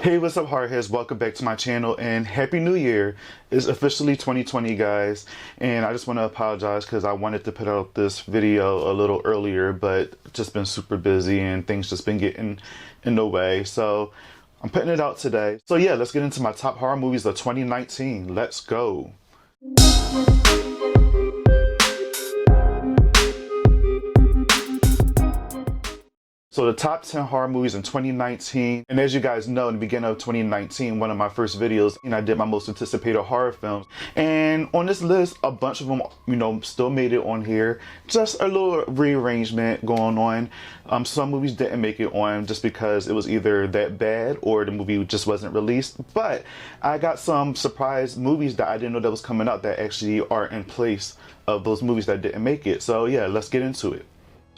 Hey, what's up, HorrorHeads? Welcome back to my channel and Happy New Year. It's officially 2020, guys, and I just want to apologize because I wanted to put out this video a little earlier, but just been super busy and things just been getting in the way. So I'm putting it out today. So yeah, let's get into my top horror movies of 2019. Let's go. So the top 10 horror movies in 2019, and as you guys know, in the beginning of 2019, one of my first videos, and I did my most anticipated horror films. And on this list, a bunch of them, still made it on here. Just a little rearrangement going on. Some movies didn't make it on just because it was either that bad or the movie just wasn't released. But I got some surprise movies that I didn't know that was coming out that actually are in place of those movies that didn't make it. So yeah, let's get into it.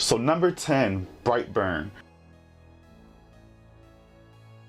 So number 10, Brightburn.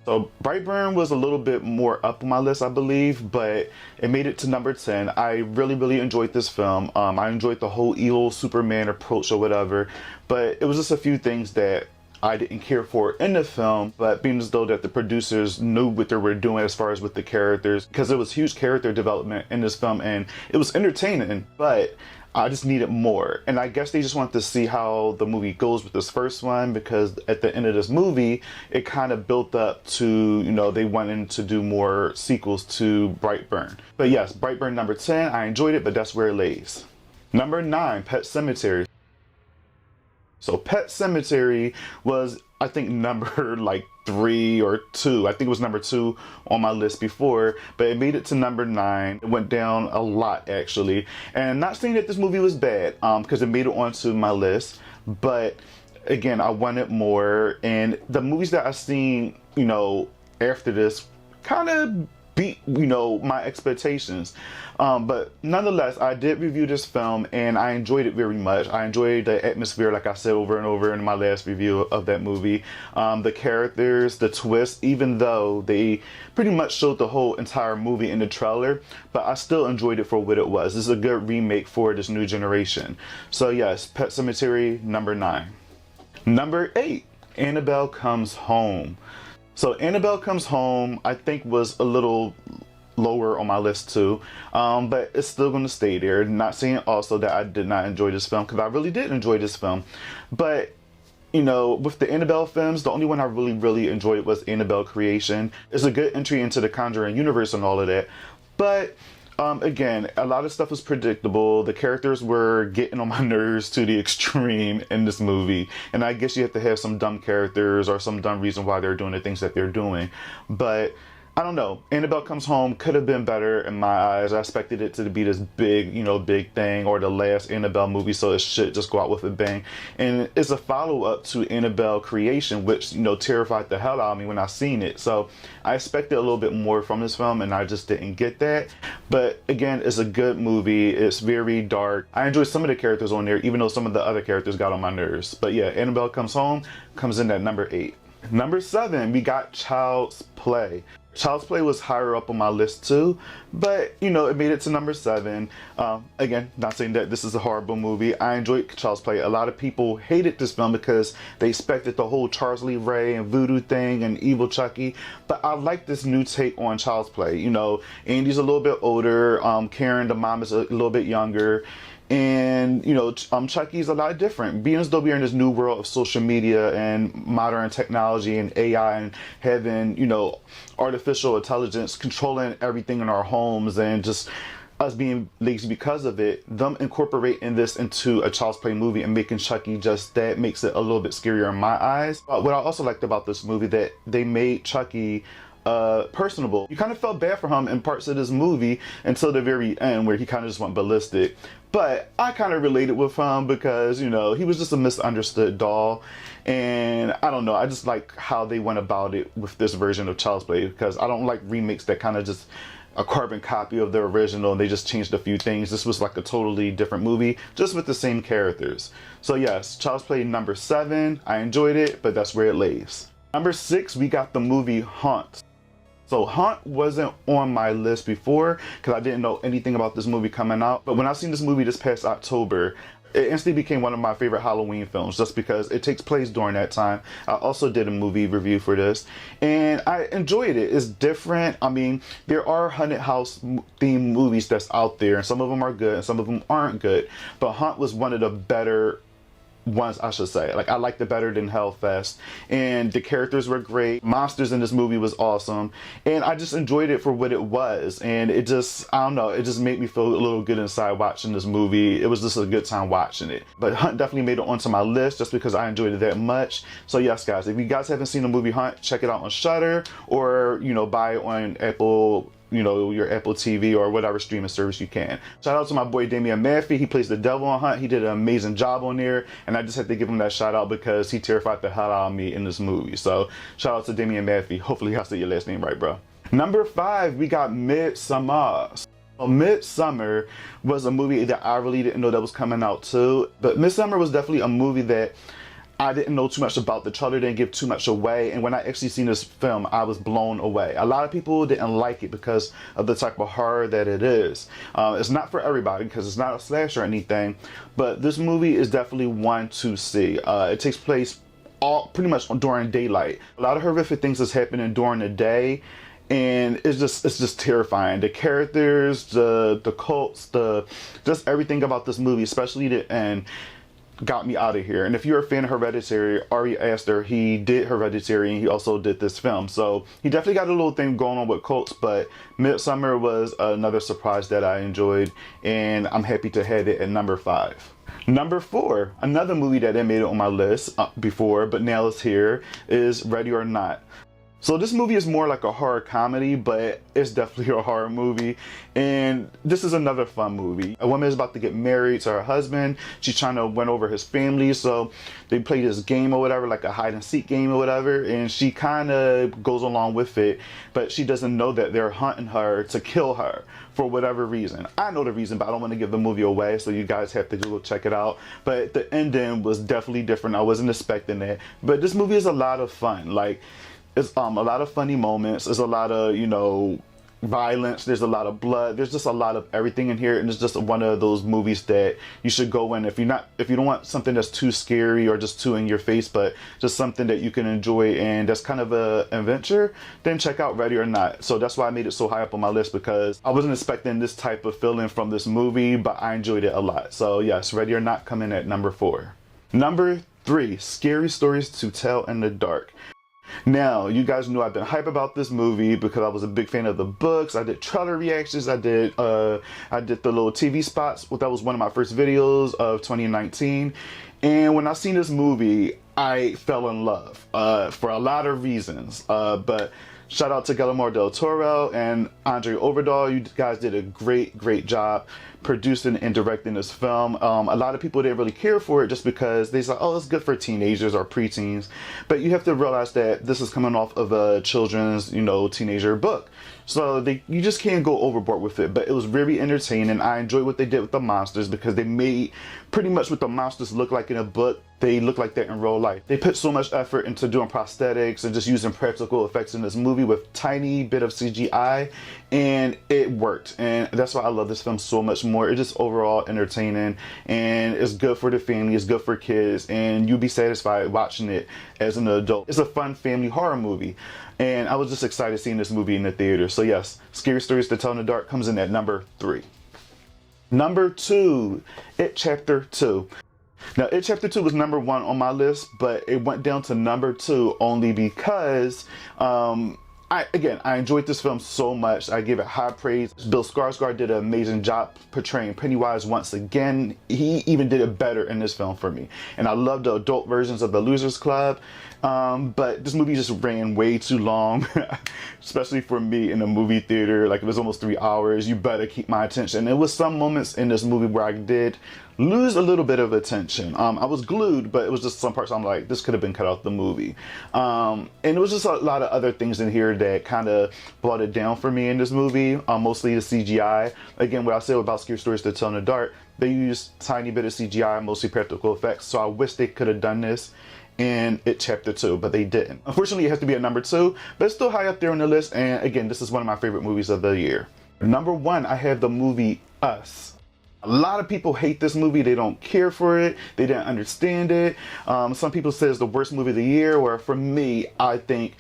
So Brightburn was a little bit more up on my list, I believe, but it made it to number 10. I really enjoyed this film. I enjoyed the whole evil Superman approach or whatever, but it was just a few things that I didn't care for in the film, but being as though that the producers knew what they were doing as far as with the characters, because there was huge character development in this film and it was entertaining, but I just needed more. And I guess they just wanted to see how the movie goes with this first one, because at the end of this movie, it kind of built up to, they wanted to do more sequels to Brightburn. But yes, Brightburn number 10, I enjoyed it, but that's where it lays. Number 9, Pet Sematary. So Pet Sematary was, I think, number like 3 or 2. I think it was number 2 on my list before, but it made it to number 9. It went down a lot, actually. And not saying that this movie was bad, because it made it onto my list, but again, I wanted more. And the movies that I've seen, after this kind of beat, my expectations. But nonetheless, I did review this film and I enjoyed it very much. I enjoyed the atmosphere, like I said over and over in my last review of that movie. The characters, the twists, even though they pretty much showed the whole entire movie in the trailer, but I still enjoyed it for what it was. This is a good remake for this new generation. So yes, Pet Sematary, number 9. Number 8, Annabelle Comes Home. So Annabelle Comes Home, I think, was a little lower on my list too, but it's still going to stay there. Not saying also that I did not enjoy this film, because I really did enjoy this film. But with the Annabelle films, the only one I really enjoyed was Annabelle Creation. It's a good entry into the Conjuring universe and all of that, but again, a lot of stuff was predictable. The characters were getting on my nerves to the extreme in this movie. And I guess you have to have some dumb characters or some dumb reason why they're doing the things that they're doing. But I don't know. Annabelle Comes Home could have been better in my eyes. I expected it to be this big, big thing, or the last Annabelle movie, so it should just go out with a bang. And it's a follow-up to Annabelle Creation, which, terrified the hell out of me when I seen it. So I expected a little bit more from this film, and I just didn't get that. But again, it's a good movie. It's very dark. I enjoyed some of the characters on there, even though some of the other characters got on my nerves. But yeah, Annabelle Comes Home comes in at number 8. Number 7, we got Child's Play. Child's Play was higher up on my list too, but it made it to number 7. Again, not saying that this is a horrible movie. I enjoyed Child's Play. A lot of people hated this film because they expected the whole Charles Lee Ray and voodoo thing and evil Chucky, but I like this new take on Child's Play. Andy's a little bit older, Karen, the mom, is a little bit younger. And Chucky's a lot different. Being as though we're in this new world of social media and modern technology and AI and having artificial intelligence controlling everything in our homes, and just us being lazy because of it, them incorporating this into a Child's Play movie and making Chucky just that makes it a little bit scarier in my eyes. But what I also liked about this movie, that they made Chucky personable. You kind of felt bad for him in parts of this movie until the very end, where he kind of just went ballistic. But I kind of related with him because, he was just a misunderstood doll. And I don't know, I just like how they went about it with this version of Child's Play, because I don't like remakes that kind of just a carbon copy of the original and they just changed a few things. This was like a totally different movie, just with the same characters. So yes, Child's Play number 7. I enjoyed it, but that's where it lays. Number 6, we got the movie Haunt. So Haunt wasn't on my list before because I didn't know anything about this movie coming out. But when I seen this movie this past October, It instantly became one of my favorite Halloween films just because it takes place during that time. I also did a movie review for this and I enjoyed it. It's different. I mean, there are haunted house themed movies that's out there and some of them are good and some of them aren't good. But Hunt was one of the better ones, I should say. Like, I liked it better than Hellfest, and the characters were great. Monsters in this movie was awesome, and I just enjoyed it for what it was. And it just, I don't know, it just made me feel a little good inside watching this movie. It was just a good time watching it. But Hunt definitely made it onto my list just because I enjoyed it that much. So yes, guys, if you guys haven't seen the movie Hunt, check it out on Shudder, or buy it on Apple, your Apple TV or whatever streaming service you can. Shout out to my boy Damian Maffey. He plays the devil on Hunt. He did an amazing job on there, and I just had to give him that shout out because he terrified the hell out of me in this movie. So shout out to Damian Maffey. Hopefully I said your last name right, bro. Number 5, we got Midsommar. Midsommar was a movie that I really didn't know that was coming out too, but Midsommar was definitely a movie that I didn't know too much about. The trailer didn't give too much away, and when I actually seen this film, I was blown away. A lot of people didn't like it because of the type of horror that it is. It's not for everybody because it's not a slasher or anything, but this movie is definitely one to see. It takes place pretty much during daylight. A lot of horrific things is happening during the day, and it's just terrifying. The characters, the cults, just everything about this movie, especially the end, got me out of here. And if you're a fan of Hereditary, Ari Aster, he did Hereditary and he also did this film. So he definitely got a little thing going on with cults, but Midsommar was another surprise that I enjoyed, and I'm happy to have it at number 5. Number 4, another movie that I made it on my list before, but now it's here, is Ready or Not. So this movie is more like a horror comedy, but it's definitely a horror movie. And this is another fun movie. A woman is about to get married to her husband. She's trying to win over his family. So they play this game or whatever, like a hide and seek game or whatever. And she kind of goes along with it, but she doesn't know that they're hunting her to kill her for whatever reason. I know the reason, but I don't want to give the movie away. So you guys have to go check it out. But the ending was definitely different. I wasn't expecting that. But this movie is a lot of fun. Like, it's a lot of funny moments. There's a lot of, violence. There's a lot of blood. There's just a lot of everything in here, and it's just one of those movies that you should go in if you don't want something that's too scary or just too in your face, but just something that you can enjoy and that's kind of a adventure. Then check out Ready or Not. So that's why I made it so high up on my list, because I wasn't expecting this type of feeling from this movie, but I enjoyed it a lot. So yes, Ready or Not coming at number 4. Number 3, Scary Stories to Tell in the Dark. Now, you guys know I've been hype about this movie because I was a big fan of the books. I did trailer reactions. I did the little TV spots. That was one of my first videos of 2019. And when I seen this movie, I fell in love for a lot of reasons. But shout out to Guillermo del Toro and Andre Overdahl. You guys did a great job producing and directing this film. A lot of people didn't really care for it just because they said, oh, it's good for teenagers or preteens. But you have to realize that this is coming off of a children's, teenager book. So you just can't go overboard with it. But it was very entertaining. I enjoyed what they did with the monsters because they made pretty much what the monsters look like in a book. They look like that in real life. They put so much effort into doing prosthetics and just using practical effects in this movie with tiny bit of CGI, and it worked. And that's why I love this film so much more. It's just overall entertaining, and it's good for the family, it's good for kids, and you'll be satisfied watching it as an adult. It's a fun family horror movie, and I was just excited seeing this movie in the theater. So yes, Scary Stories to Tell in the Dark comes in at number 3. Number 2, It Chapter 2. Now, It Chapter 2 was number 1 on my list, but it went down to number 2 only because I enjoyed this film so much. I give it high praise. Bill Skarsgård did an amazing job portraying Pennywise once again. He even did it better in this film for me. And I love the adult versions of The Losers Club. But this movie just ran way too long, especially for me in a movie theater. Like, it was almost 3 hours. You better keep my attention. There was some moments in this movie where I did lose a little bit of attention. I was glued, but it was just some parts I'm like, this could have been cut out the movie. And it was just a lot of other things in here that kind of brought it down for me in this movie, mostly the CGI. Again, what I said about Scary Stories to Tell in the Dark, they used a tiny bit of CGI, mostly practical effects, so I wish they could have done this in It Chapter 2, but they didn't. Unfortunately, it has to be at number 2, but it's still high up there on the list, and again, this is one of my favorite movies of the year. Number 1, I have the movie Us. A lot of people hate this movie. They don't care for it. They didn't understand it. Some people say it's the worst movie of the year, or for me, I think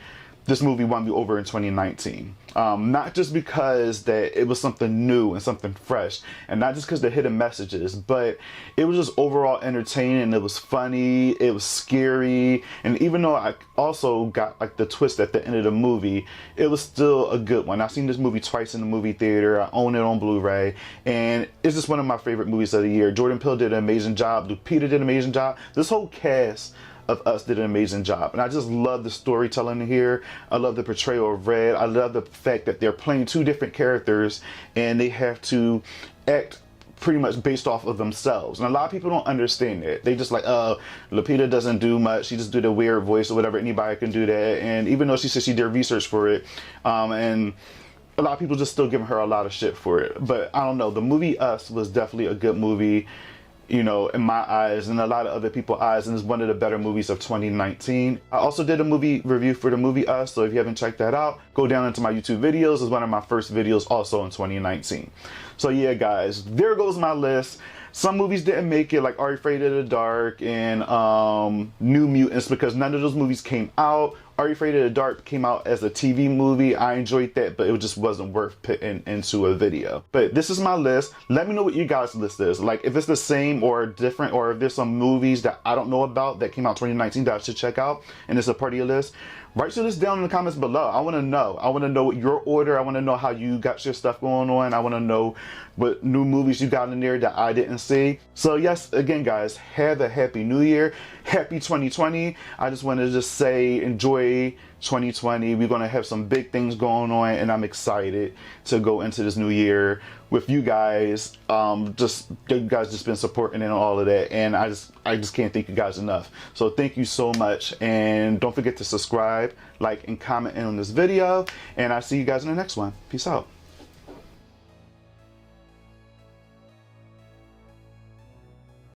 this movie won me over in 2019. Not just because that it was something new and something fresh, and not just because the hidden messages, but it was just overall entertaining. It was funny, it was scary, and even though I also got like the twist at the end of the movie, it was still a good one. I've seen this movie twice in the movie theater. I own it on Blu-ray, and it's just one of my favorite movies of the year. Jordan Peele did an amazing job. Lupita did an amazing job. This whole cast of Us did an amazing job, and I just love the storytelling here. I love the portrayal of Red. I love the fact that they're playing two different characters and they have to act pretty much based off of themselves, and a lot of people don't understand it. They just like, Lupita doesn't do much, she just do the weird voice or whatever, anybody can do that. And even though she said she did research for it, and a lot of people just still giving her a lot of shit for it. But I don't know, the movie Us was definitely a good movie, you know, in my eyes and a lot of other people's eyes, and it's one of the better movies of 2019. I also did a movie review for the movie Us, so if you haven't checked that out, go down into my YouTube videos. It's one of my first videos also in 2019. So yeah, guys, there goes my list. Some movies didn't make it, like Are You Afraid of the Dark and New Mutants, because none of those movies came out. Are You Afraid of the Dark came out as a TV movie. I enjoyed that, but it just wasn't worth putting into a video. But this is my list. Let me know what you guys' list is. Like, if it's the same or different, or if there's some movies that I don't know about that came out 2019 that I should check out, and it's a part of your list. Write your list down in the comments below. I want to know. I want to know your order. I want to know how you got your stuff going on. I want to know what new movies you got in there that I didn't see. So yes, again, guys, have a happy new year. Happy 2020. I just want to just say enjoy 2020. We're going to have some big things going on, and I'm excited to go into this new year with you guys. You guys just been supporting and all of that, and I just can't thank you guys enough. So thank you so much, and don't forget to subscribe, like, and comment on this video, and I'll see you guys in the next one. Peace out.